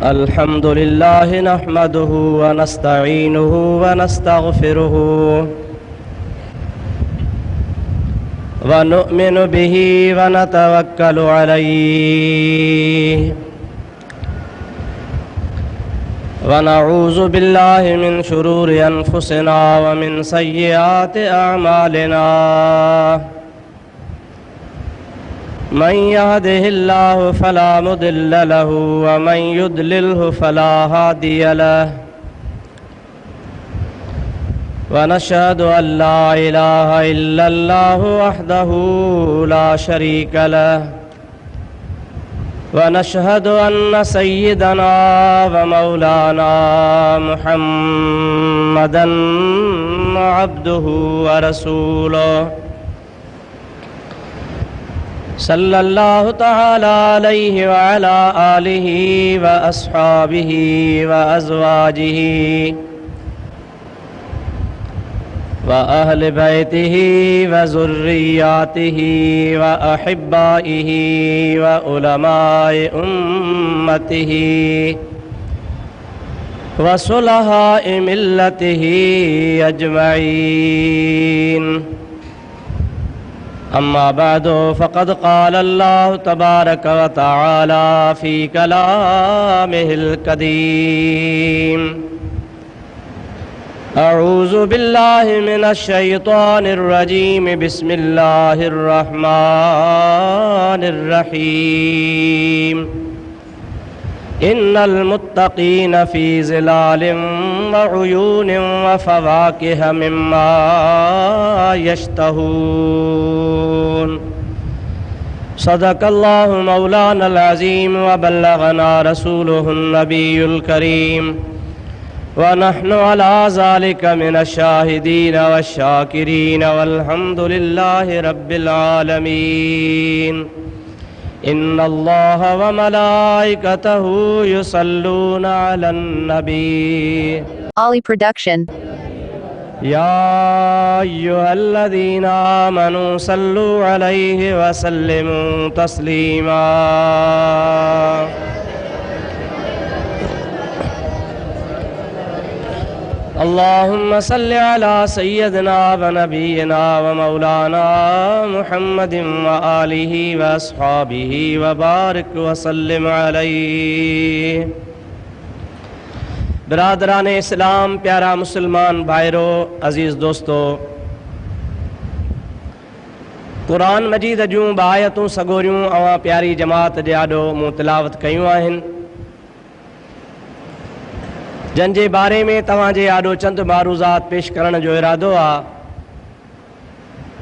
अल्हम्दुलिल्लाह नहमदुहु व नस्तईनुहु व नस्तगफिरुहु व नु'मिनु बिही व नतवक्कलु अलैहि व नऊज़ु बिल्लाहि मिन शुरूरि अनफुसिना व मिन सय्यिआति अअमालिना मन यहदिहिल्लाहु फला मुदिल्ल लहु व मन युद्लिल्हु फला हादिय लहु व नशहदु अल्ला इलाहा इल्लल्लाहु वहदहु ला शरीक लहु व नशहदु अन्न सय्यिदना व मौलाना मुहम्मदन अब्दुहु व रसूलुहु सल्लल्लाहु तआला अलैहि व अला आलिहि व अस्हाबिहि व अज़वाजिहि व अहले बैतिहि व ज़ुर्रिय्यातिहि व अहिब्बाइहि व उलमाए उम्मतिहि व सुलहाए मिल्लतिहि अजमईन। अम्मा बादो फ़क़द क़ाल अल्लाहु तबारक व तआला फ़ी कलामिहिल क़दीम अऊज़ु बिल्लाहि मिनश शैतानिर रजीम बिस्मिल्लाहिर रहमानिर रहीम इन्नल मुत्तक़ीन फ़ी ज़िलालिन व उयूनिन व फ़वाकिह मिम्मा यश्तहून। सदक़ल्लाहु मौलानल अज़ीम व बल्लगना रसूलुहुन नबियुल करीम व नहनु अला ज़ालिका मिनश शाहिदीन वश्शाकिरीन वल्हम्दुलिल्लाहि रब्बिल आलमीन। इन्नल्लाह व मलाइकतहु युसल्लूना अलन नबी। Ali Production. या अय्युहल्लज़ीना आमनू सल्लू अलैहि व सल्लिमू तस्लीमा। अल्लाहुम्मा सल्लि अला सय्यदिना व नबीना व मौलाना मुहम्मदिन व आलिहि व अस्हाबिहि व बारिक व सल्लिम अलैहि। बिरादरान इस्लाम, प्यारा मुसलमान भाइरो, अज़ीज़ दोस्तों, कुरान मजीद जूं बायतूं सगोरियूं अवां प्यारी जमात जे आॾो मूं तिलावत कयूं आहिनि, जंहिंजे बारे में तव्हांजे आॾो चंद मारूज़ात पेश करण जो इरादो आहे।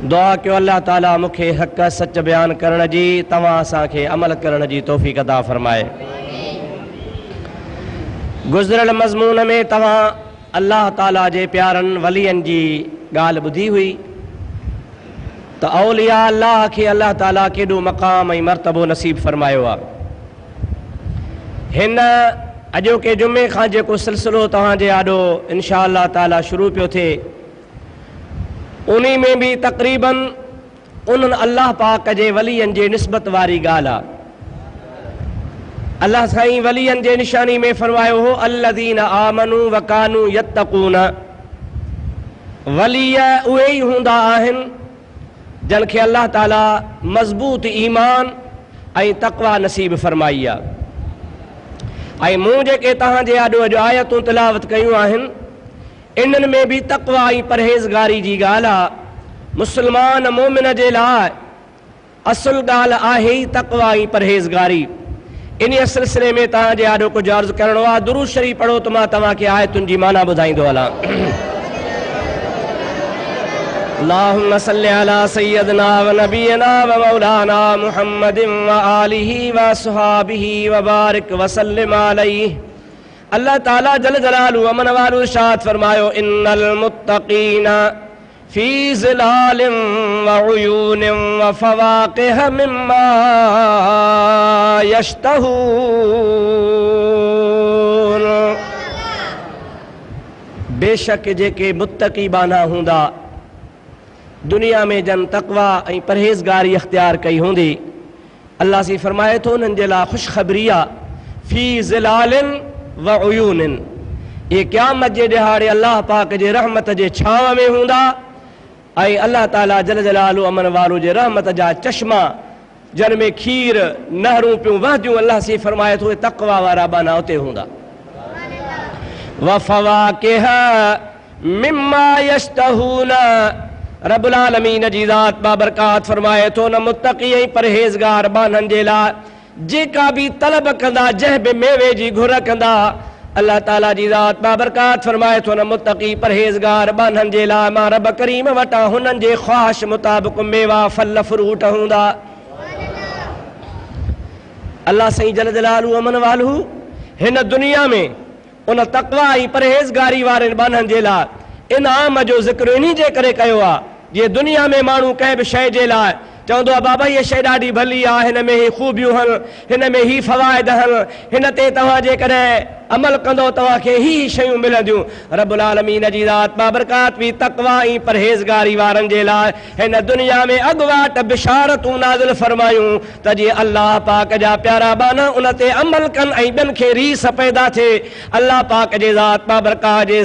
दुआ कयो अल्लाह ताला मूंखे हक़ सच बयान करण जी, तव्हां असांखे अमल करण जी तौफ़ीक़ अता फ़रमाए। गुज़िरियल मज़मून में तव्हां अल्लाह ताला जे प्यारनि वलियनि जी ॻाल्हि ॿुधी हुई त औलिया अल्लाह खे अल्लाह ताला केॾो मक़ाम ऐं मर्तबो नसीब फ़रमायो आहे। हिन अॼोके जुमे खां जेको सिलसिलो तव्हांजे आॾो इंशा अल्लाह ताला शुरू पियो थिए, उन में बि तक़रीबन उन्हनि अल्लाह पाक जे वलियनि जे निस्बत वारी ॻाल्हि आहे। अल्लाह साईं वलियनि जे निशानी में फरमायो हो अल्लज़ीना आमनू व कानू यत्तक़ून। वलिय उहे ई हूंदा आहिनि जिन खे अल्लाह ताला मज़बूत ईमान ऐं तक़वा नसीब फरमाई आहे। ऐं मूं जेके तव्हांजे आॾो अॼु आयतूं तिलावत कयूं आहिनि, इन्हनि में बि तक़वा ऐं परहेज़गारी जी ॻाल्हि आहे। मुस्लमान मोमिन जे लाइ असुल ॻाल्हि आहे ई तक़वा ऐं परहेज़गारी। इन सिलसिले में तव्हांजे आॾो कुझु अर्ज़ु करिणो आहे। दुरूद शरीफ़ पढ़ो त मां तव्हांखे आयतुनि जी माना ॿुधाईंदो हलां। अल्लाहुम्मा सल्लि अला सय्यदिना व नबीना व मौलाना मुहम्मदिन व आलिहि व अस्हाबिहि व बारिक व सल्लिम अलैहि। अल्लाह ताला जल जलालहू अमन वालो इरशाद फरमायो इन्नल मुत्तक़ीन फी ज़िलालिन व उयूनिन व फ़वाकिह मिम्मा यश्तहून। बेशक जेके मुत्तकी बाना हूंदा दुनिया में जन तक़वा ऐं परहेज़गारी अख्तियार कई हूंदी, अल्लाह सी फरमाए थो उन्हनि जे लाइ ख़ुशख़बरी आहे फी ज़िलालिन व उयूनिन। ये क़यामत जे ॾिहाड़े अल्लाह पाक जे रहमत जे छांव में हूंदा ऐं अल्लाह ताला जल जलालु अमन वारो जे रहमत जा चश्मा जन में खीर नहरूं पियूं वहदियूं। अल्लाह से फरमाए थो तक़वा वारा बाना उते हूंदा। व फ़वाकिह मिम्मा यश्तहून। रब्बुल आलमीन जी ज़ात बाबरकात फरमाए थो न मुत्तक़ी ऐं परहेज़गार बाननि जे लाइ जेका बि तलब कंदा जंहिं बि मेवे जी घुर कंदा। अल्लाह ताला जी ज़ात बाबरकात फरमाए थो न मुत्तक़ी परहेज़गार बाननि जे लाइ मां रब करीम वटां हुननि जे ख़्वाहिश मुताबिक़ मेवा फल फ्रूट हूंदा। अल्लाह साईं जल जलालु अमन वालू हिन दुनिया में उन तक़वा ऐं परहेज़गारी वारनि बाननि जे लाइ इनाम जो ज़िक्र इन जे करे कयो आहे जे दुनिया में माण्हू कंहिं बि शइ जे लाइ चवंदो आहे बाबा हीअ शइ ॾाढी भली आहे, हिन में ही ख़ूबियूं आहिनि, हिन में ही फ़वाइद आहिनि, हिन ते तव्हां जेकॾहिं अमल कंदो तव्हांखे ही शयूं मिलंदियूं। रब्बुल आलमीन जी ज़ात बाबरकात बि तक़वा ऐं परहेज़गारी वारनि जे लाइ हिन दुनिया में अॻुवाट बिशारतूं नाज़िल फरमायूं त जीअं अल्लाह पाक जा प्यारा बाना उन ते अमल कनि ऐं ॿियनि खे रीस पैदा थिए। अल्लाह पाक जे ज़ात बाबरकात जे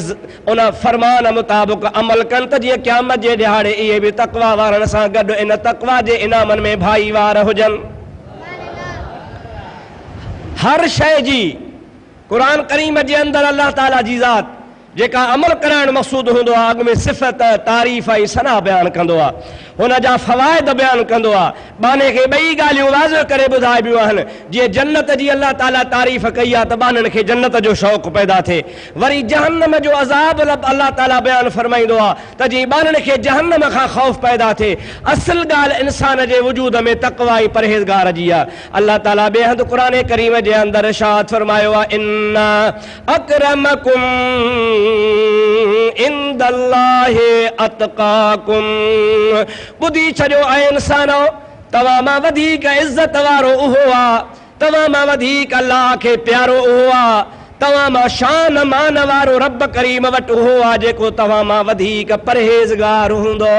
उन फरमान मुताबिक़ अमल कनि त जीअं क़यामत जे ॾिहाड़े इहे बि तक़वा वारनि सां गॾु इन तक़वा जे इनामनि में भाईवार हुजनि। हर शइ जी कुरान करीम जे अंदरि अल्लाह ताला जी ज़ात जेका अमल कराइण मक़सूद हूंदो आहे अॻु में सिफ़त तारीफ़ ऐं सना बयानु कंदो आहे, हुन जा फ़वाइद बयानु कंदो आहे। बाने खे ॿई ॻाल्हियूं वाज़िह करे ॿुधाइबियूं आहिनि। जीअं जन्नत जी अल्लाह ताला तारीफ़ कई आहे त ॿाननि खे जन्नत जो शौक़ु पैदा थिए। वरी जहन्नम जो अज़ाब अल्लाह ताला बयानु फरमाईंदो आहे त जीअं ॿाननि खे जहन्नम खां ख़ौफ़ पैदा थिए। असुल ॻाल्हि इंसान जे वजूद में तक़वा ऐं परहेज़गार जी आहे। अल्लाह ताला ॿिए हंधि क़ुरान करीम जे अंदरि इरशाद फरमायो आहे इन्ना अकरमकुम इंदल्लाहि अतक़ाकुम। ॿुधी छॾियो ऐं इंसानो तव्हां मां वधीक इज़त वारो उहो आहे, तव्हां मां वधीक अल्लाह खे प्यारो उहो आहे, तव्हां मां शान मान वारो रब करीम वटि उहो आहे जेको तव्हां मां वधीक परहेज़गार हूंदो।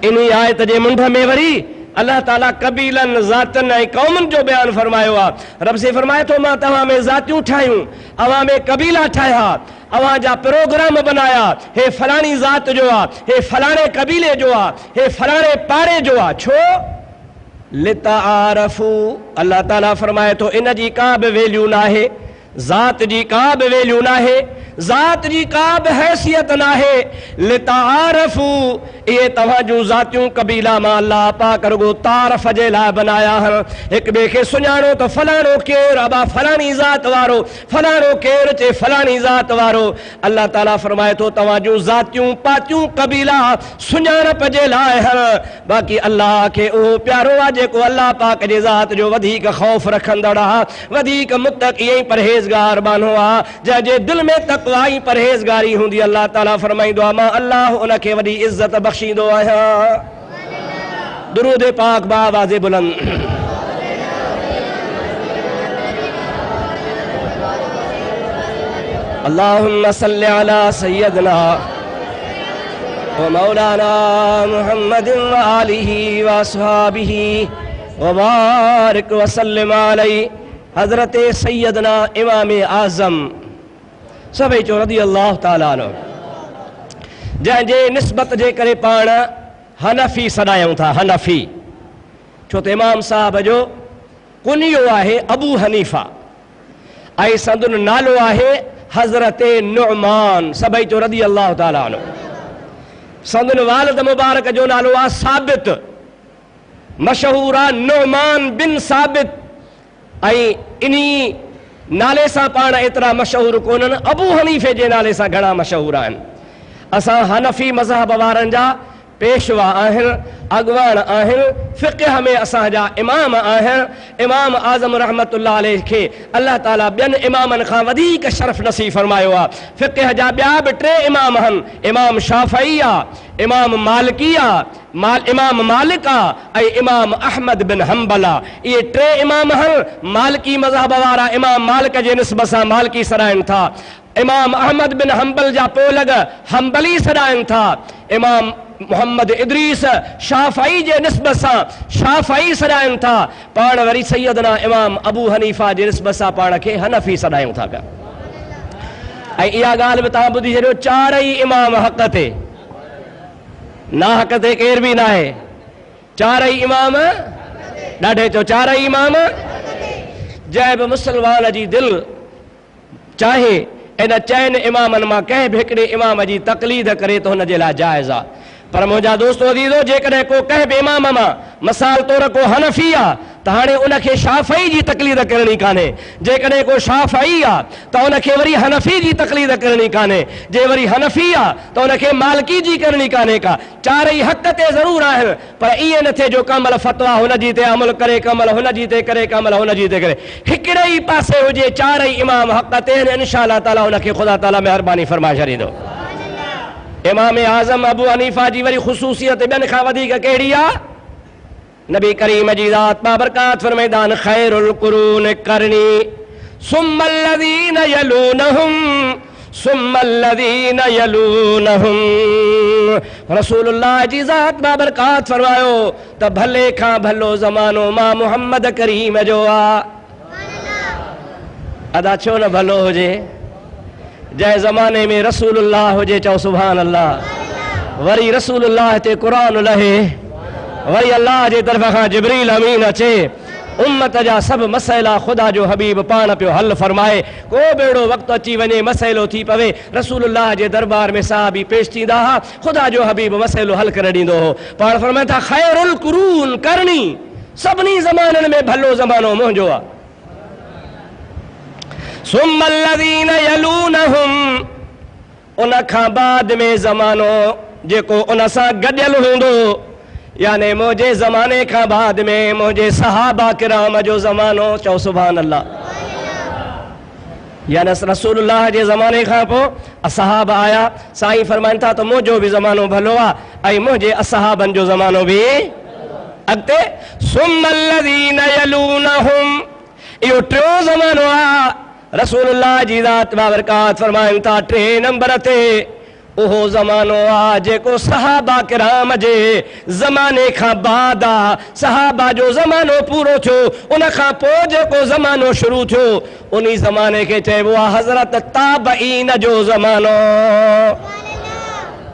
इन आयत जे मुंड में वरी अल्लाह ताला कबीलनि ज़ातनि ऐं क़ौमनि जो बयानु फरमायो आहे। रब से फरमाए थो मां तव्हां में ज़ातियूं ठाहियूं, अवां में कबीला ठाहिया, अवां जा प्रोग्राम बनाया। हे फलाणी ज़ात जो आहे, हे फलाणे कबीले जो आहे, हे फलाणे पाड़े जो आहे। छो लितारफू। अल्लाह ताला फरमाए थो इन जी का बि वैल्यू न आहे, ज़ात जी का बि वैल्यू न आहे, ज़ात जी का बि हैसियत न आहे। लितारफू इहे तव्हां जूं ज़ातियूं कबीला मां अल्लाह पाक रुगो तारफ़ जे लाइ बनाया आहिनि। हिक ॿिए खे सुञाणो त फलाणो केरु अबा फलाणी ज़ात वारो, फलाणो केरु चे फलाणी ज़ात वारो। अल्लाह ताला फरमाए थो तव्हां जूं ज़ातियूं पातियूं कबीला सुञाणप जे लाइ आहिनि। बाक़ी अल्लाह खे उहो प्यारो आहे जेको अल्लाह पाक जे ज़ात जो वधीक ख़ौफ़ रखंदड़ आहे, वधीक मुत्तक़ी ऐं परहेज़गार बानो आहे, जंहिंजे दिलि में तक़वा ऐं परहेज़गारी हूंदी। अल्लाह ताला फरमाईंदो आहे मां अल्लाह उन खे वॾी इज़त बख़्शींदो आहियां। दुरूद पाक बावाज़े बुलंद। अल्लाहुम्मा सल्लि अला सय्यदना व मौलाना मुहम्मदिन व आलिहि व अस्हाबिहि व बारिक व सल्लिम अलैहि। हज़रत सैयदना इमाम आज़म सभई चो रज़ी अल्लाह ताला अन्हु, जंहिंजे निस्बत जे करे पाण हनफ़ी सॾायूं था। हनफ़ी छो त इमाम साहब जो कुनियो आहे अबू हनीफ़ा ऐं संदुन नालो आहे हज़रत नुअमान। सभई चो रज़ी अल्लाह ताला अन्हु। संदुन वालिद मुबारक जो नालो आहे साबित, मशहूर आहे नुअमान बिन साबित। ऐं इन्ही नाले सां पाण एतिरा मशहूर कोन्हनि, अबू हनीफ़े जे नाले सां घणा मशहूर आहिनि। असां हनफ़ी मज़हब वारनि जा पेशवा आहिनि, अॻवान आहिनि। फ़िक़ह में असांजा इमाम आहिनि। इमाम आज़म रहमतुल्लाह अलैह खे अल्लाह ताला ॿियनि इमामनि खां वधीक शरफ़ नसीब फरमायो आहे। फ़िक़ह जा ॿिया बि टे इमाम आहिनि, इमाम शाफ़ई आहे, इमाम मालिकी आहे, इमाम मालिक आहे ऐं इमाम अहमद बिन हम्बल आहे। इहे टे इमाम आहिनि। मालिकी मज़हब वारा इमाम मालिक जे निस्बत सां मालिकी सॾाइनि था, इमाम अहमद बिन हम्बल जा पोइ लॻ हम्बली सॾाइनि था, इमाम मोहम्मद इदरीस शाफ़ई जे निस्बत सां शाफ़ई सॾायूं था, पाण वरी सैयदना इमाम अबू हनीफ़ा जे निस्बत सां पाण खे हनफ़ी सॾायूं था पिया। ऐं इहा ॻाल्हि बि तव्हां ॿुधी छॾियो, चारई इमाम हक़ ते, ना हक़ ते केर बि न आहे, चारई इमाम ॾाढे चो, चारई इमाम। जंहिं बि मुस्लमान जी दिलि चाहे इन चइनि इमामनि मां कंहिं बि हिकिड़े इमाम जी तक़लीद करे त हुन जे लाइ जाइज़ आहे। पर मुंहिंजा दोस्तो अज़ीज़ो, जेकॾहिं को कंहिं बि इमाम मां मिसाल तौर को हनफ़ी आहे त हाणे उनखे शाफ़ई जी तक़लीद करणी कान्हे, जेकॾहिं को शाफ़ई आहे त उनखे वरी हनफ़ी जी तक़लीद करणी कान्हे, जे वरी हनफ़ी आहे त उनखे मालिकी जी करणी कान्हे का। चारई हक़ ते ज़रूरु आहिनि, पर ईअं न थिए जो कमल फ़तवा हुन जी ते अमल करे, कमल हुन जी ते करे, कमल हुन जी ते करे, हिकिड़े ई पासे हुजे, चारई इमाम हक़ ते आहिनि, इंशा अल्लाह ताला हुनखे ख़ुदा ताला महिरबानी फरमाए छॾींदो। इमाम आज़म अबू हनीफ़ा जी वरी ख़ुसूसियत ॿियनि खां वधीक कहिड़ी आहे? नबी करीम जी ज़ात बाबरकात फरमाईंदा, ख़ैरुल क़ुरून क़रनी सुम्मल लज़ीना यलूनहुम सुम्मल लज़ीना यलूनहुम। रसूलुल्लाह जी ज़ात बाबरकात फरमायो त भले खां भलो ज़मानो मां मोहम्मद करीम जो आहे। अदा छो न भलो हुजे? जंहिं ज़माने में रसूलुल्लाह हुजे चओ सुभान अल्लाह। वरी रसूलुल्लाह ते क़ुरान लहे, वरी अल्लाह जे तरफ़ खां जिब्रील अमीन अचे, उम्मत जा सभु मसइला ख़ुदा जो हबीब पाण पियो हल फरमाए। को बेड़ो वक़्तु अची वञे, मसइलो थी पवे, रसूलुल्लाह जे दरबार में सहाबी पेश थींदा हा, ख़ुदा जो हबीब मसइलो हल करे ॾींदो हो। पाण फरमाए था, ख़ैरुल क़ुरून करनी, सभिनी ज़माननि में भलो ज़मानो मुंहिंजो आहे। सुम्मल लज़ीना यलूनहुम, उन खां बाद में ज़मानो जेको उन सां गॾियल हूंदो, यानी मुंहिंजे ज़माने खां बाद में मुंहिंजे सहाबा किराम जो ज़मानो, चओ सुभान अल्लाह। यानी रसूलुल्लाह जे ज़माने खां पोइ असहाबा आया, साईं फरमाइनि था त मुंहिंजो बि ज़मानो भलो आहे ऐं मुंहिंजे असहाबनि जो ज़मानो बि अॻिते। सुम्मल लज़ीना यलूनहुम, इहो टियों ज़मानो आहे। रसूलुल्लाह जी ज़ात बाबरकात फरमाइनि था, टे नंबर ते उहो ज़मानो आहे जेको सहाबा किराम जे ज़माने खां बाद आहे। सहाबा जो ज़मानो पूरो थियो, उन खां पोइ जेको ज़मानो शुरू थियो, उन ज़माने खे चइबो आहे हज़रत ताबईन जो ज़मानो।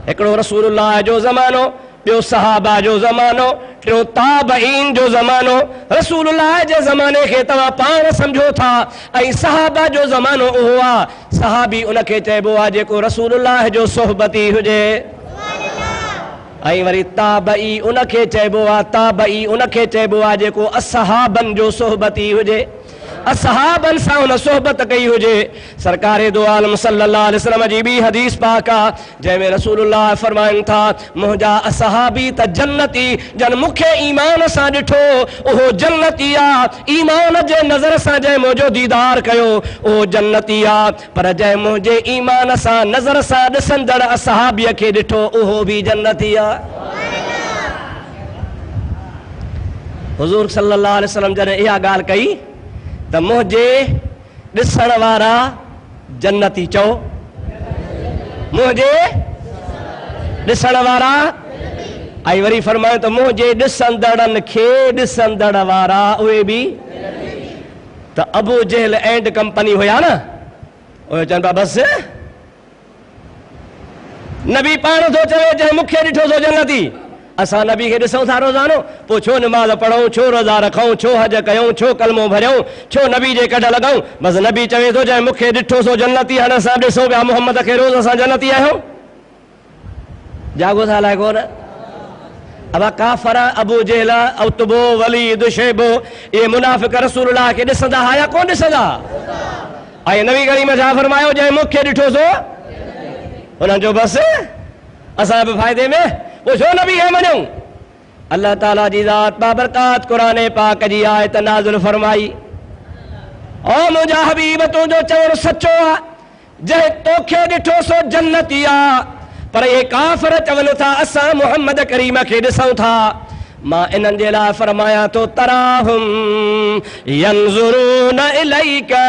हिकिड़ो रसूलुल्लाह जो ज़मानो, ॿियो सहाबा जो ज़मानो, टियों ताबईन जो ज़मानो। रसूलुल्लाह जे ज़माने खे तव्हां पाण सम्झो था ऐं सहाबा जो ज़मानो उहो आहे, सहाबी उनखे चइबो आहे जेको रसूलुल्लाह जो सोहबती हुजे। ऐं वरी ताबई उनखे चइबो आहे, ताबई उनखे चइबो आहे जेको असहाबनि जो सोहबती हुजे, असहाबनि सां हुन सोहबत कई हुजे। सरकारे दो आलम सल्लल्लाहु अलैहि वसल्लम जी ॿी हदीस पाक आहे, जंहिंमें रसूलुल्लाह फरमाइनि था, मुंहिंजा असहाबी त जन्नती, जन मूंखे ईमान सां ॾिठो उहो जन्नती आहे। ईमान जे नज़र सां जंहिं मुंहिंजो दीदार कयो उहो जन्नती आहे, पर जंहिं मुंहिंजे ईमान सां नज़र सां ॾिसंदड़ असहाबीअ खे ॾिठो उहो बि जन्नती आहे। हुज़ूर सल्लल्लाहु अलैहि वसल्लम जॾहिं इहा ॻाल्हि कई त मुंहिंजे ॾिसण वारा जन्नती, चओ मुंहिंजे ॾिसण वारा, ऐं वरी फरमायो त मुंहिंजे ॾिसंदड़नि खे ॾिसंदड़ वारा उहे बि। त अबू जहल एंड कंपनी हुया न, उहे चवनि पिया बसि नबी पाण थो चवे जंहिं मूंखे ॾिठो सो जन्नती। असां नबी खे ॾिसूं था रोज़ानो, पोइ छो नमाज़ पढ़ूं, छो रोज़ा रखूं, छो हज कयूं, छो कलमो भरियूं, छो नबी जे कढ लॻूं? बसि नबी चवे थो जंहिं मूंखे ॾिठो सो जन्नती। हाणे असां ॾिसूं पिया मोहम्मद खे रोज़ असां जन्नती आहियूं, जागो था अलाए कोन। अब काफ़र, अबू जहल, उतबो, वलीद, शैबो, इहे मुनाफ़िक़ रसूलुल्लाह खे ॾिसंदा हुआ या कोन ॾिसंदा? ऐं नबी करीम छा फरमायो, जंहिं मूंखे ॾिठो सो हुननि जो बसि असां बि फ़ाइदे में, वो छो नबी है मञूं? अल्लाह ताला जी ज़ात बाबरकात क़ुरान पाक जी आयत नाज़िल फरमाई, ओ मुंहिंजा हबीब तुंहिंजो चवणु सचो आहे, जंहिं तोखे ॾिठो सो जन्नती आहे। पर ये काफ़िर चवनि था असां मोहम्मद करीम खे ॾिसूं था, मां इन्हनि जे लाइ फरमाया तो तराहुम यंजुरून इलैका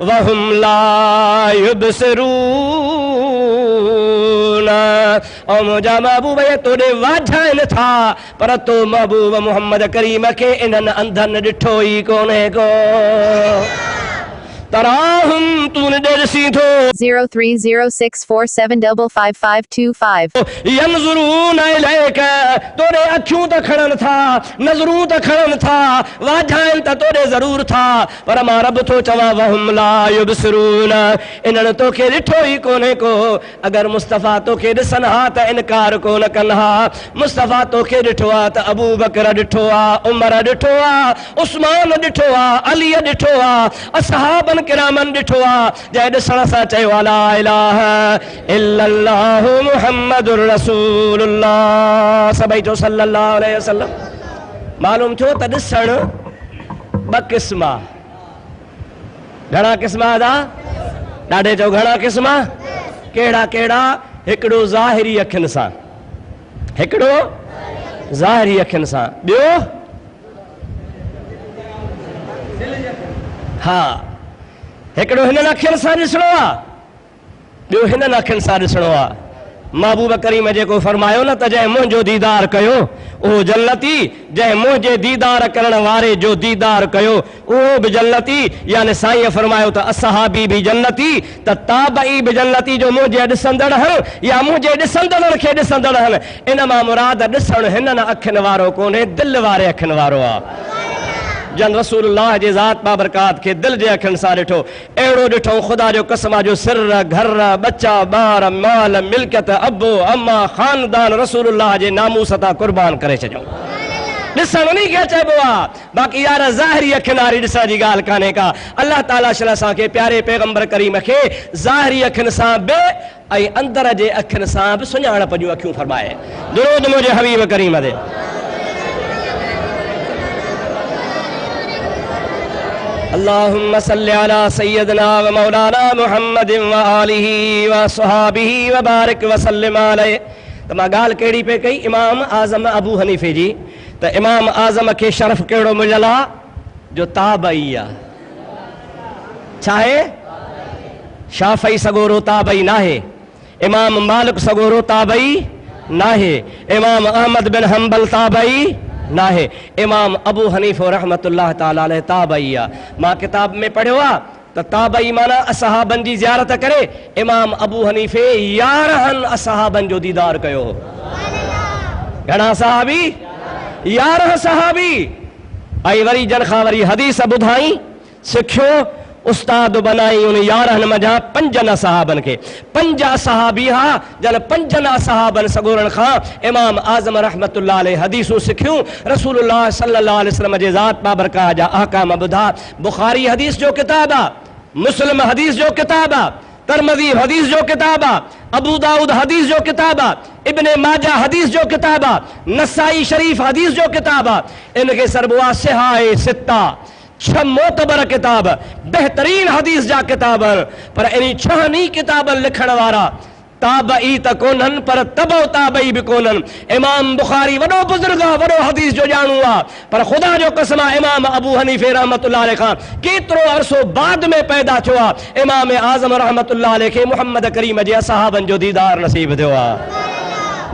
वहुम ला युबसिरून। और मुंहिंजा महबूब ये तोड़े वाझाइनि था पर तो महबूब मोहम्मद करीम खे इन्हनि अंधनि ॾिठो ई कोन्हे को। तराहुम तूने ॾिसी थो 030647555525 यंजुरून इलैका तोड़े अखियूं त खणनि था, नज़रूं त खणनि था, वाझाइनि त तोड़े ज़रूर था पर मां रब थो चवां वहुम ला युबसिरून इन्हनि तोखे ॾिठो ई कोन्हे को। अगरि मुस्तफ़ा तोखे ॾिसनि हा त इनकार कोन कनि हा। मुस्तफ़ा तोखे ॾिठो आहे त अबू बकर ॾिठो आहे, उमर ॾिठो आहे, उस्मान ॾिठो आहे, अली ॾिठो आहे, असहाबनि किरामनि ॾिठो आहे जंहिं ॾिसण सां चयो आहे ला इलाहा इल्लल्लाहु मुहम्मदुर रसूलुल्लाह। सभई चओ सल्लल्लाहु अलैहि वसल्लम। मालूम थियो त ॾिसण ॿ क़िस्म आहे। घणा क़िस्म आहे? ॾाढे चओ घणा क़िस्म? कहिड़ा कहिड़ा? हिकिड़ो ज़ाहिरी अखियुनि सां, हिकिड़ो ज़ाहिरी अखियुनि सां, ॿियो हा हिकिड़ो हिननि अखियुनि सां ॾिसणो आहे, ॿियो हिननि अखियुनि सां ॾिसणो आहे। महबूब करीम जेको फरमायो न त जंहिं मुंहिंजो दीदार कयो उहो जन्नती, जंहिं मुंहिंजे दीदार करण वारे जो दीदार कयो उहो बि जन्नती। यानी साईं फरमायो त असहाबी बि जन्नती त ताबई बि जन्नती जो मुंहिंजे ॾिसंदड़ आहिनि या मुंहिंजे ॾिसंदड़नि खे ॾिसंदड़ आहिनि। इन मां मुराद ॾिसणु हिननि अखियुनि वारो कोन्हे, दिलि वारे अखियुनि वारो आहे। जन रसूलुल्लाह जे ज़ात बाबरकात खे दिल जे अखियुनि सां ॾिठो, अहिड़ो ॾिठो ख़ुदा जो कसम जो सिर घर बच्चा ॿार माल मिल्कियत अबो अम्मा ख़ानदान रसूलुल्लाह जे नामूस तां क़ुर्बान करे छॾियो। ॾिसण उन्ही खे चइबो आहे, बाक़ी यार ज़ाहिरी अखियुनि वारी ॾिसण जी ॻाल्हि कान्हे का। अल्लाह ताला शल असांखे प्यारे पैगंबर करीम खे ज़ाहिरी अखियुनि सां बि ऐं अंदर जे अखियुनि सां बि सुञाणप जूं अखियूं फरमाए। दुरूद मुंहिंजे हबीब करीम ते। अल्लाहुम्मा सल्लि अला सय्यदना व मौलाना मुहम्मदिन व आलिहि व सहाबिहि व बारिक व सल्लिम अलैहि। त मां ॻाल्हि कहिड़ी पे कई इमाम आज़म अबू हनीफ़े जी। त इमाम आज़म खे शरफ़ कहिड़ो मिलियल आहे जो ताबई आहे। छा आहे? शाफ़ई सगोरो ताबई नाहे, इमाम मालिक सगोरो ताबई नाहे, इमाम अहमद बिन हंबल ताबई नाहे, इमाम अबू हनीफ़ रहमतुल्लाह ताला अलैह ताबई आहे। मां किताब में पढ़ियो आहे त ताबई माना असहाबनि जी ज़ियारत करे इमाम अबू हनीफ़े 11 असहाबनि जो दीदार कयो। घणा सहाबी? 11 सहाबी। ऐं वरी जन खां वरी हदीस ॿुधाई सिखियो, उस्ताद बनाई उन 11 मंझां 5 असहाबनि खे। 5 असहाबी हा जन 5 असहाबनि सगोरनि खां इमाम आज़म रहमतुल्लाह अलैह हदीसूं सिखियूं। रसूलुल्लाह सल्लल्लाहु अलैहि वसल्लम जे ज़ात बाबरकात जा अहकाम ॿुधा। बुखारी हदीस जो किताब आहे, मुस्लिम हदीस जो किताब आहे, तिरमिज़ी हदीस जो किताब आहे, अबू दाऊद हदीस जो किताब आहे, इब्ने माजा हदीस जो किताब आहे, नसाई शरीफ हदीस जो किताब आहे। इनखे सरबो आहे सिहाए सित्ता, 6 मोतबर किताब, बेहतरीन हदीस जा किताब। पर इन 6 किताब लिखण वारा ताबई त कोन्हनि पर तबो ताबई बि कोन्हनि। इमाम बुखारी वॾो बुज़ुर्ग आहे, वॾो हदीस जो ॼाणू आहे, पर ख़ुदा जो कसम आहे इमाम अबू हनीफ़े रहमतुल्लाह अलैह खां केतिरो अरसो बाद में पैदा थियो आहे। इमाम आज़म रहमतुल्लाह अलैह खे मुहम्मद करीम जे असहाबनि जो दीदार नसीब थियो आहे।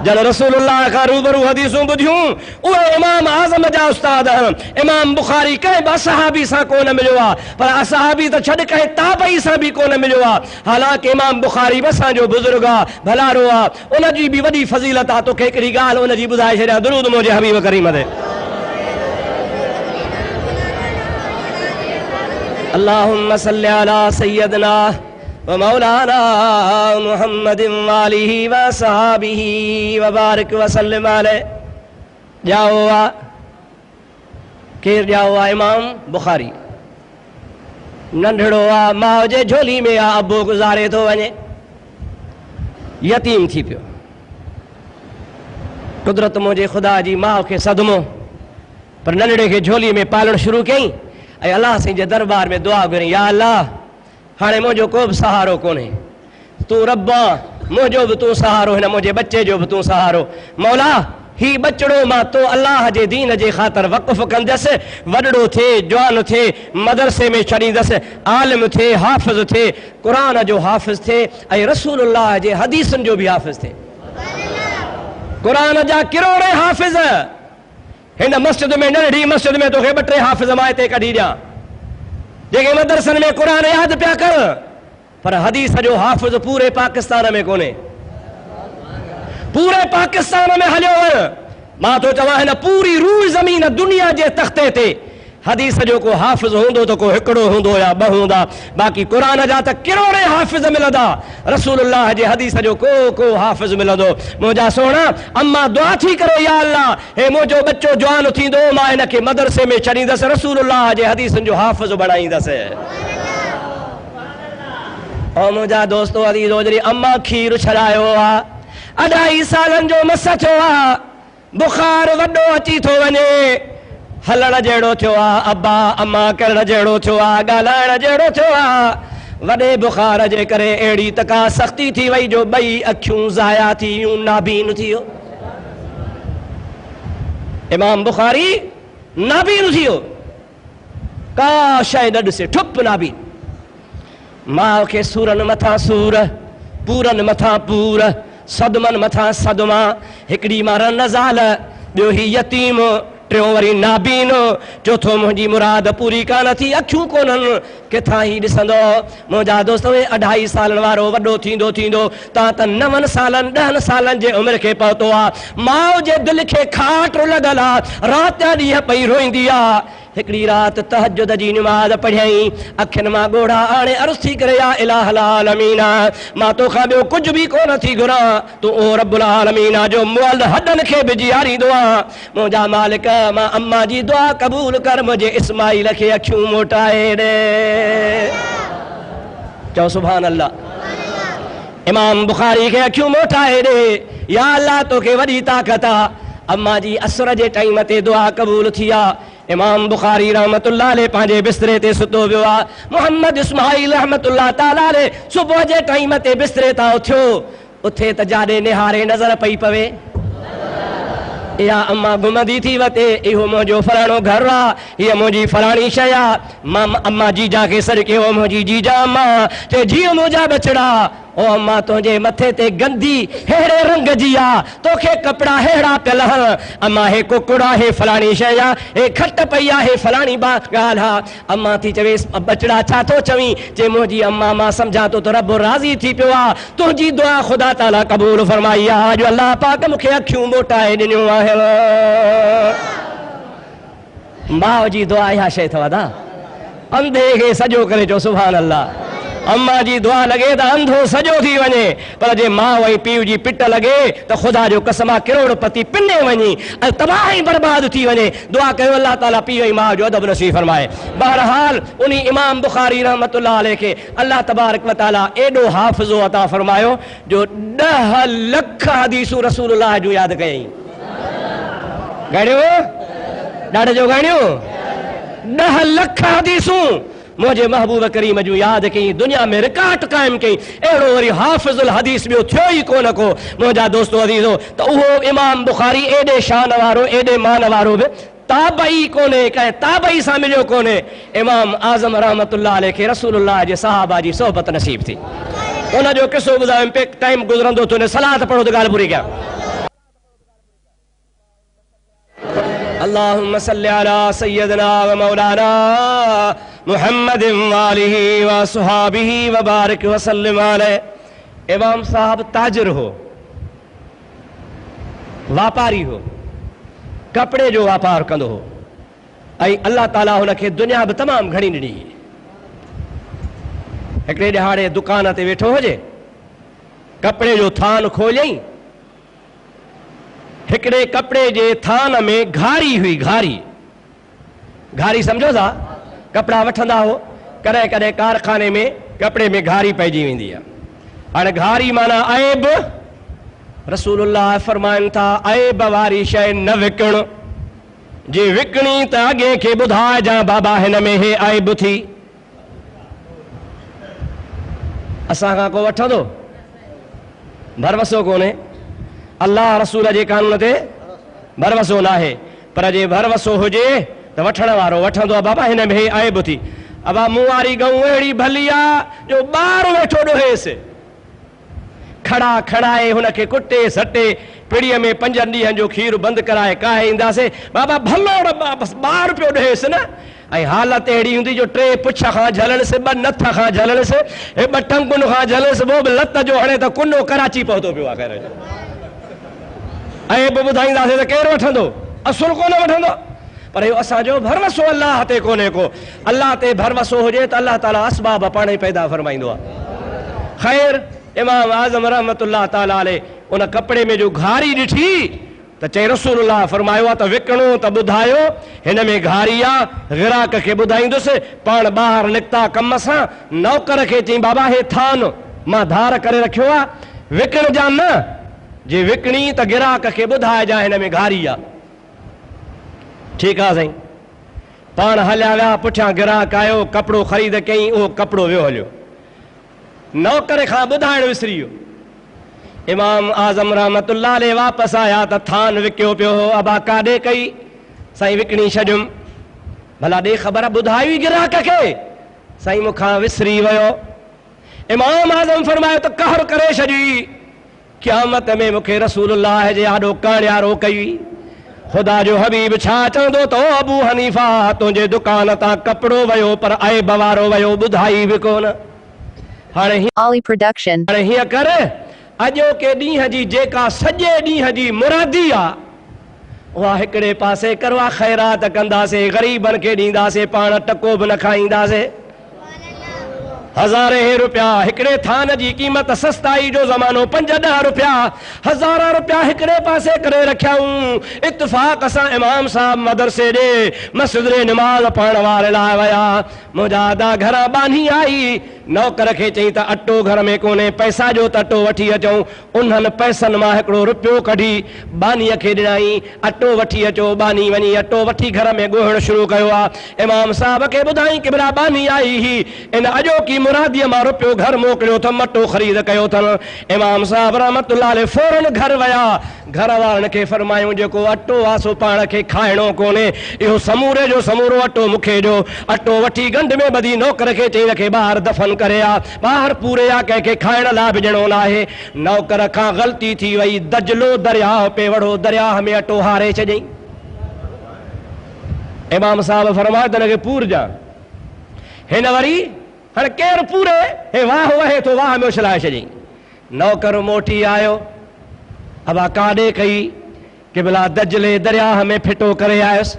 जन रसूलुल्लाह खां रूबरू हदीसूं ॿुधियूं उहे इमाम आज़म जा उस्ताद आहिनि। इमाम बुखारी कंहिं बि असहाबी सां कोन मिलियो आहे, पर असहाबी त छॾ कंहिं ताबई सां बि कोन मिलियो आहे। हालांकि इमाम बुखारी बि असांजो बुज़ुर्ग आहे, भलारो आहे, उनजी बि वॾी फज़ीलत आहे। तोखे हिकिड़ी ॻाल्हि उनजी ॿुधाए छॾियां, दुरूद मुंहिंजे हबीब करीम ते। अल्लाहुम्मा सल्लि अला सय्यदना व मौलाना मुहम्मदिन व आलिहि व सहाबिहि व बारिक व सल्लिम अलैहि। ॼाओ आहे केरु? ॼाओ आहे इमाम बुखारी। नंढड़ो आहे, माउ जे झोली में आहे, अबो गुज़ारे थो वञे, यतीम थी पियो। कुदरत मुंहिंजे ख़ुदा जी माउ खे सदमो, पर नंढड़े खे झोली में पालणु शुरू कयईं ऐं अलाह साईं जे दरबार में दुआ घुरी, या अलाह हाणे मुंहिंजो को बि सहारो कोन्हे, तूं रब्बा मुंहिंजो बि तूं सहारो, हिन मुंहिंजे बच्चे जो बि तूं सहारो। मौला ही बचड़ो मां तो अल्लाह जे दीन जे ख़ातिर वक़फ़ कंदसि, वॾड़ो थे, जवान थे, मदरसे में छॾींदसि, आलिम थे, हाफ़िज़ थे, क़ुरान जो हाफ़िज़ थे ऐं रसूलुल्लाह जे हदीसनि जो बि हाफ़िज़ थे। क़ुरान जा किरोड़े हाफ़िज़ हिन मस्जिद में, नंढी मस्जिद में तोखे 2-3 हाफ़िज़ मां हिते कढी ॾियां, जेके मदरसनि में क़ुरान यादि पिया कर, पर हदीस जो हाफ़िज़ पूरे पाकिस्तान में कोन्हे। पूरे पाकिस्तान में हलियो वञ, मां तो चवां हिन पूरी रूह ज़मीन दुनिया जे तख़्ते ते हदीस जो को हाफ़िज़ हूंदो त को हिकिड़ो हूंदो या 2 हूंदा, बाक़ी क़ुरान जा त किरोड़े हाफ़िज़ मिलंदा, रसूलुल्लाह जे हदीस जो को हाफ़िज़ मिलंदो। मुंहिंजा सोना अम्मा दुआ थी करे, या अल्लाह हे मुंहिंजो बच्चो जवान थींदो, मां हिनखे मदरसे में छॾींदसि, रसूलुल्लाह जे हदीसनि जो हाफ़िज़ बणाईंदसि। और मुंहिंजा दोस्तो अज़ीज़ जॾहिं अम्मा खीर छॾायो आहे, 2.5 सालनि जो मस थियो आहे, बुखार वॾो अची थो वञे, हलण जहिड़ो थियो आहे, अब्बा अम्मा करण जहिड़ो थियो आहे, ॻाल्हाइण जहिड़ो थियो आहे, वॾे बुखार जे करे अहिड़ी तका सख़्ती थी वई जो 2 अखियूं ज़ाया थी वियूं, नाबीन थी वियो। इमाम बुखारी नाबीन थी वियो, का शइ न ॾिसे, ठुप नाबीन। माउ खे सूरनि मथां सूर, पूरनि मथां पूर, सदमनि मथां सदमा, हिकिड़ी मां नज़ाल, ॿियो ही यतीम, टियों वरी नाबीन, चौथो मुंहिंजी मुराद पूरी कान थी, अखियूं कोन्हनि, किथां ही ॾिसंदो। मुंहिंजा दोस्त 2.5 सालनि वारो वॾो थींदो थींदो तव्हां त 9 सालनि 10 सालनि जे उमिरि खे पहुतो आहे। माउ जे दिलि खे खाट लॻल आहे, राति जा ॾींहं पई रोईंदी आहे। हिकिड़ी राति तहज्जुद जी नमाज़ पढ़ियईं, अखियुनि मां ॻोढ़ा आणे अर्ज़ थी करे, या इलाहल आलमीन, मां तोखां ॿियो कुझु बि कोन थी घुरां, तूं ओ रब्बुल आलमीन जो मुअल हॾनि खे बि जीआरींदो आहे। मुंहिंजा मालिक, मां अम्मा जी दुआ क़बूल कर, मुंहिंजे इस्माइल खे अखियूं मोटाए ॾे। चओ सुभान अल्लाह। इमाम बुखारी खे अखियूं मोटाए ॾे, या अल्लाह तोखे वॾी ताक़त आहे। अम्मा जी असर जे टाइम ते दुआ क़बूल थी आहे। इमाम बुखारी रहमतुल्लाह अलैह पंहिंजे बिस्तरे ते सुतो वियो आहे। मोहम्मद इस्माइल रहमतुल्लाह ताला अलैह सुबुह जे टाइम ते बिस्तरे तां उथियो, उथे त जाॾे निहारे नज़र पई पवे, या अम्मा घुमंदी थी वते, इहो मुंहिंजो फलाणो घर आहे, हीअ मुंहिंजी फलाणी शइ आहे। मां अम्मा जीजा खे सॾु कयो, मुंहिंजी जीजा अम्मा, चए जीअं मुंहिंजा बचड़ा, ओ अम्मा तुंहिंजे मथे ते गंदी अहिड़े रंग जी आहे, तोखे कपिड़ा अहिड़ा पियल हण, अम्मा हे कुकुड़ आहे, हे फलाणी शइ आहे, हे खट पई आहे, हे फलाणी ॻाल्हि आहे। अम्मा थी चवेसि बचड़ा छा थो चवीं? चए मुंहिंजी अम्मा मां सम्झां थो त रब राज़ी थी पियो आहे, तुंहिंजी दुआ ख़ुदा ताला क़बूल फरमाई आहे, जो अल्लाह पाक मूंखे अखियूं मोटाए ॾिनियूं आहे। माउ जी दुआ इहा शइ अथव दा, अंधे खे सॼो करे चओ सुभान अल्लाह। अम्मा जी दुआ लॻे त अंधो सॼो थी वञे, पर जे माउ ऐं पीउ जी पिट लॻे त ख़ुदा जो कसम आहे किरोड़पति पिने वञी ऐं तबाही बर्बाद थी वञे। दुआ कयो अल्लाह ताला पीउ ऐं माउ जो अदब नसीब फरमाए। बहरहाल उन इमाम बुखारी रहमतुल्लाह अलैह खे अल्लाह तबारक व तआला एॾो हाफ़िज़ो अता फरमायो जो 10 लख हदीसूं रसूलुल्लाह जूं यादि कयईं। ॻाढ़ियो ॾाढे जो ॻाढ़ियो 10 लख हदीसूं मुझे महबूब करीम जूं यादि कई, दुनिया में रिकॉर्ड कायम कई। अहिड़ो वरी हाफ़िज़ुल हदीस ॿियो थियो ई कोन को। मुंहिंजा दोस्तो अज़ीज़ो, त उहो इमाम बुखारी एॾे शान वारो, एॾे मान वारो बि ताबई कोन्हे, कंहिं ताबई सां मिलियो कोन्हे। इमाम आज़म रहमतुल्लाह अलैह खे रसूलुल्लाह जे सहाबा जी सोहबत नसीब थी। उनजो किस्सो ॿुधायो, टाइम गुज़रंदो तो सलात पढ़ो त ॻाल्हि पूरी कयां। अल्लाहुम्मा सल्लि अला सय्यदना व मौलाना मुहम्मद व आलिहि व असहाबिहि व बारिक व सल्लिम अलैहि। इमाम साहब ताजिर हो, वापारी हो, कपड़े जो वापार कंदो हो ऐं अल्लाह ताला हुनखे दुनिया बि तमामु घणी ॾिनी। हिकिड़े ॾिहाड़े दुकान ते वेठो हुजे, कपड़े जो थान खोलियईं, हिकिड़े कपड़े जे थान में घारी हुई। घारी सम्झो था, कपड़ा वठंदा हो, कॾहिं कॾहिं कारखाने में कपड़े में घारी पइजी वेंदी आहे। हाणे घारी माना ऐब। रसूलुल्लाह फरमाइनि था ऐब वारी शइ न विकिण, जे विकिणी त अॻे खे ॿुधाइजां बाबा हिन में हे ऐब थी। असां खां को वठंदो? भरवसो कोन्हे। अल्लाह रसूल जे कानून ते भरवसो ना है, पर जे भरवसो हुजे तो वठण वारो वठंदो आहे। बाबा हिन में आहे बुधी अबा मूं वारी गऊं अहिड़ी भली आहे जो ॿार वेठो ॾोहेसि, खड़ा खड़ाए हुनखे कुटे सटे पिड़ीअ में 5 ॾींहंनि जो खीर बंदि कराए काहे ईंदासीं। बाबा भलो बसि ॿार पियो ॾोहेसि न। ऐं हालत अहिड़ी हूंदी जो 3 पुछ खां झलणसि, 2 नथ खां झलणसि, 2 टंगुनि खां झलणसि, वो बि लत जो हाणे त कुनो कराची पहुतो पियो आहे। ख़ैर ऐं बि ॿुधाईंदासीं त केरु वठंदो, असुल कोन वठंदो। पर इहो असांजो भरवसो अल्लाह ते कोन्हे को। अल्लाह ते भरवसो हुजे त अल्लाह ताला असबाब पाण ई पैदा फरमाईंदो आहे। ख़ैर इमाम आज़म रहमतुल्लाह ताला अलैह उन कपिड़े में जो घारी ॾिठी त चई रसूलुल्लाह फरमायो आहे त विकिणो त ॿुधायो, हिन में घारी आहे, गिराक खे ॿुधाईंदुसि। पाण ॿाहिरि निकिता कम सां, नौकर खे चई बाबा हे थान मां धार करे रखियो आहे, विकिणजा न, जे विकिणी त गिराक खे ॿुधाइजा हिन में घारी आहे। ठीकु आहे साईं। पाण हलिया विया, पुठियां गिराक आयो, कपिड़ो ख़रीद कयईं, उहो कपिड़ो वियो हलियो, नौकर खां ॿुधाइण विसरी वियो। इमाम आज़म रहमतुल्लाह अलैह वापसि आया त थान विकियो पियो हो। अबा काॾे कई? साईं विकिणी छॾियुमि। भला ॾे ख़बर ॿुधाई गिराक खे? साईं मूंखां विसरी वियो। इमाम आज़म फरमायो त कहर करे छॾी, क़यामत में मूंखे रसूलुल्लाह जे आॾो काणियारो कई। ख़ुदा जो हबीब छा चवंदो त अबू हनीफ़ा तुंहिंजे दुकान तां कपिड़ो वियो पर ऐब वारो वियो, ॿुधाई बि कोन। हाणे Ollie Production. हाणे हीअं कर, अॼोके ॾींहं जी जेका सॼे ॾींहं जी मुरादी आहे उहा हिकिड़े पासे करवा, ख़ैरात कंदासीं, ग़रीबनि खे ॾींदासीं, पाण टको बि न खाईंदासीं। 1000 रुपया हिकिड़े थान जी क़ीमत, सस्ताई जो ज़मानो, 5-10 रुपया, 1000 रुपया हिकिड़े पासे करे रखियाऊं। इत्तफ़ाक़ सां इमाम साहब मदरसे ॾे मस्जिद ॾे निमाज़ पढ़ण वारे लाइ विया। मुंहिंजा आदा घरां बानी आई, नौकर खे चई त अटो घर में कोन्हे, पैसा जो त अटो वठी अचूं। उन्हनि पैसनि मां हिकिड़ो रुपयो कढी बानीअ खे ॾिनई, अटो वठी अचो। बानी वञी अटो वठी घर में ॻोहणु शुरू कयो आहे। इमाम साहब खे ॿुधाई कि बिला बानी आई ही इन अॼोकी मुरादीअ मां रुपयो घर मोकिलियो अथमि, अटो ख़रीद कयो अथनि। इमाम साहब रहमतुल्लाह अलैह फौरन घर विया। घर वारनि खे फरमायूं जेको अटो आहे सो पाण खे खाइणो कोन्हे, इहो समूरे जो समूरो अटो मूंखे ॾियो। अटो वठी गंढ में ॿधी नौकर खे चई रखे ॿाहिरि दफ़न करे आ, ॿाहिरि पूरे आ, कंहिंखे खाइण लाइ बि ॾियणो न आहे। नौकर खां ग़लती थी वई, दजलो दरियाह पे वड़ो, दरियाह में अटो हारे छॾियईं। इमाम साहब फरमायो त हिनखे पूरजा। हिन वरी हाणे केरु पूरे, हे वाह वहे थो, वाह में उछलाए छॾियईं। नौकर मोटी आयो, अबा काॾे कई कि भला दजले दरियाह में फिटो करे आयुसि।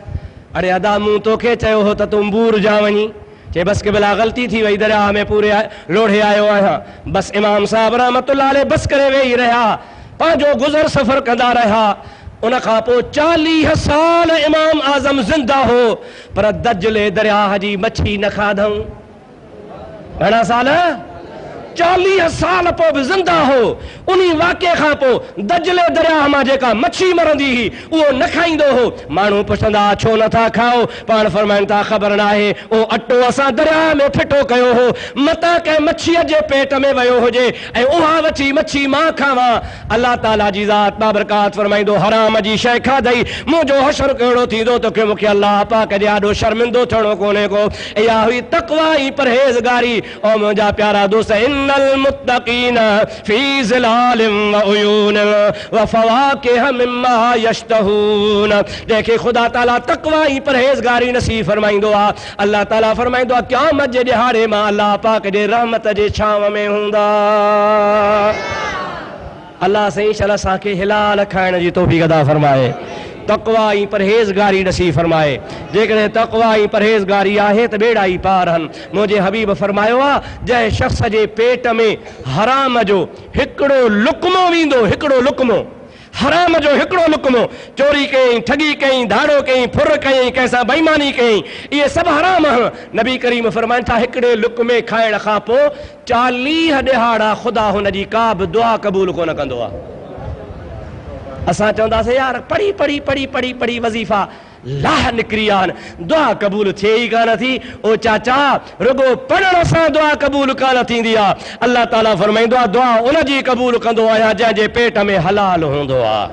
अरे अदा मूं तोखे चयो हो त तूं बूर जा वञी, चे बस के भला ग़लती थी वई, दरियाह में पूरे लोढ़े आयो आहियां। बस इमाम साहब रहमतुल्लाह अलैह बस करे वेही रहिया, पंहिंजो गुज़र सफ़र कंदा रहिया। उन खां पोइ 40 साल इमाम आज़म ज़िंदा हो, पर दजले दरियाह जी मच्छी न खाधऊं। घणा साल? 40 साल पोइ बि ज़िंदा हो। उन्हीं वाक़े खां पोइ दजले दरियाह मां जेका मच्छी मरंदी हुई उहो न खाईंदो हो। माण्हू पुछंदा छो नथा खाओ? पाण फरमाइनि था ख़बर न आहे, उहो अटो असां दरियाह में फिटो कयो हो, मता कंहिं मच्छीअ जे पेट में वियो हुजे ऐं उहा वठी मच्छी मां खावां। अल्लाह ताला जी ज़ात बाबरकात फरमाईंदो हराम जी शइ खाधई, मुंहिंजो हशर कहिड़ो थींदो तोखे मूंखे अल्लाह पाक जे आॾो शर्मिंदो थियणो कोन्हे को। इहा हुई तक़वा ई परहेज़गारी। ओ मुंहिंजा प्यारा दोस्त, इन्नल मुत्तक़ीन फी ज़िलालिन व उयून व फवाकिह मिम्मा यश्तहून। जंहिंखे ख़ुदा ताला तक़वा ई परहेज़गारी नसीब फरमाईंदो आहे, अल्लाह ताला फरमाईंदो आहे क़यामत जे ॾिहाड़े मां अल्लाह पाक जे रहमत जे छांव में हूंदा। अल्लाह सही शल असांखे हिलाल खाइण जी तौफ़ीक़ अता फरमाए, तक़वा ई परहेज़गारी नसीब फरमाए। जेकॾहिं तक़वा ई परहेज़गारी आहे त बेड़ा ई पार आहिनि। मुंहिंजे हबीब फरमायो आहे जंहिं शख़्स जे पेट में हराम जो हिकिड़ो लुक़्मो वेंदो, हिकिड़ो लुक़्मो, हराम जो हिकिड़ो लुक़्मो, चोरी कयईं, ठगी कयईं, धाड़ो कयईं, फुर कयईं, कंहिंसां बेईमानी कयईं, इहे सभु हराम आहिनि। नबी करीम फरमाइनि था हिकिड़े लुक़्मे खाइण खां पोइ 40 ॾिहाड़ा ख़ुदा हुन जी का बि दुआ क़बूल कोन कंदो आहे। असां चवंदासीं यार पढ़ी पढ़ी पढ़ी पढ़ी पढ़ी वज़ीफ़ा लाह निकिरी आहिनि, दुआ क़बूल थिए ई कान थी। ओ चाचा रुगो पढ़ण सां दुआ क़बूल कान थींदी आहे। अल्लाह ताला फरमाईंदो आहे दुआ उन जी क़बूल कंदो आहियां जंहिंजे पेट में हलाल हूंदो आहे।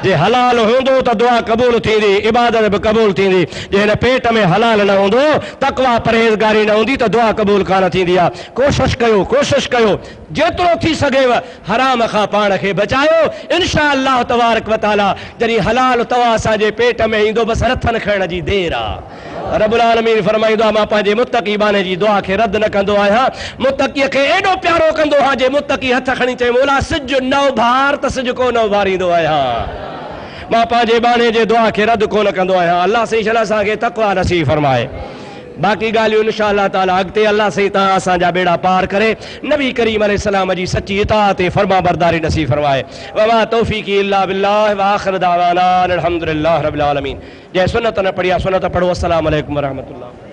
जे हलाल हूंदो त दुआ क़बूल थींदी, इबादत बि क़बूल थींदी। जे हिन पेट में हलाल न हूंदो, तक़वा परहेज़गारी न हूंदी त दुआ क़बूल कान थींदी आहे। कोशिश कयो जेतिरो थी सघेव हराम खां पाण खे बचायो। इंशा अल्लाह तबारक व तआला जॾहिं हलाल तव्हां असांजे पेट में ईंदो, बसि हथनि खणण जी देरि आहे। रब्बुल आलमीन फरमाईंदो आहे, मां पंहिंजे मुत्तक़ी बाने जी दुआ खे रद्द न कंदो आहियां। मुत्तक़ीअ खे एॾो प्यारो कंदो आहियां जे मुत्तक़ी हथ खणी चए, मौला सिज नव भार त सिज कोन उभारींदो आहियां। मां पंहिंजे बाने जे दुआ खे रद्द कोन कंदो आहियां। अल्लाह सही शल असांखे तक़वा नसीब फरमाए। बाक़ी ॻाल्हियूं इंशा अल्लाह ताला अॻिते अल्लाह सही तव्हां असांजा बेड़ा पार करे नबी करीम अलैहिस्सलाम जी सची इताअत ऐं फरमा बरदारी नसीब फरमाए। वमा तौफीक़ी इल्ला बिल्लाह व आखिर दावाना अल्हम्दुलिल्लाह रब्बिल आलमीन। जंहिं सुन्नत न पढ़ी आहे सुन्नत पढ़ो। अस्सलामु अलैकुम व रहमतुल्लाह।